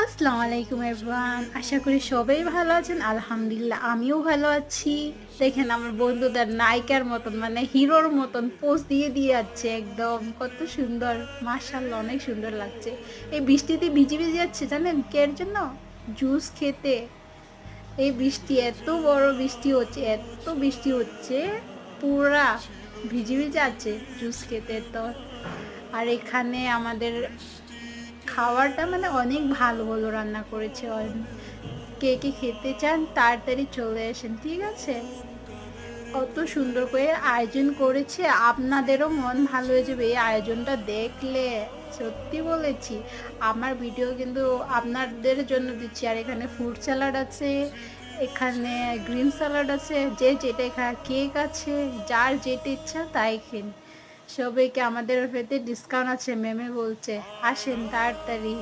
আসসালামু আলাইকুম এভরিওয়ান, আশা করি সবাই ভালো আছেন। আলহামদুলিল্লাহ আমিও ভালো আছি। দেখেন আমার বন্ধুদের নায়িকার মতন মানে হিরোর মতন পোজ দিয়ে দিয়ে যাচ্ছে, একদম কত সুন্দর। মাশাআল্লাহ, অনেক সুন্দর লাগছে। এই বৃষ্টিতে ভিজে ভিজে যাচ্ছে, জানেন কের জন্য? জুস খেতে। এই বৃষ্টি এত বড় বৃষ্টি হচ্ছে, এত বৃষ্টি হচ্ছে, পুরা ভিজে ভিজে আছে জুস খেতে তো। আর এখানে আমাদের খাওয়াটা মানে অনেক ভালো ভালো রান্না করেছে। কে কে খেতে চান তাড়াতাড়ি চলে আসেন, ঠিক আছে? অত সুন্দর করে আয়োজন করেছে, আপনাদেরও মন ভালো হয়ে যাবে এই আয়োজনটা দেখলে। সত্যি বলেছি, আমার ভিডিও কিন্তু আপনাদের জন্য দিচ্ছি। আর এখানে ফ্রুট স্যালাড আছে, এখানে গ্রিন স্যালাড আছে, যে যেটা খায়, কেক আছে, যার যেটা ইচ্ছা তাই খেন। সবাইকে আমাদের পেতে ডিসকাউন্ট আছে, ম্যামে বলছে। আসেন তাড়াতাড়ি।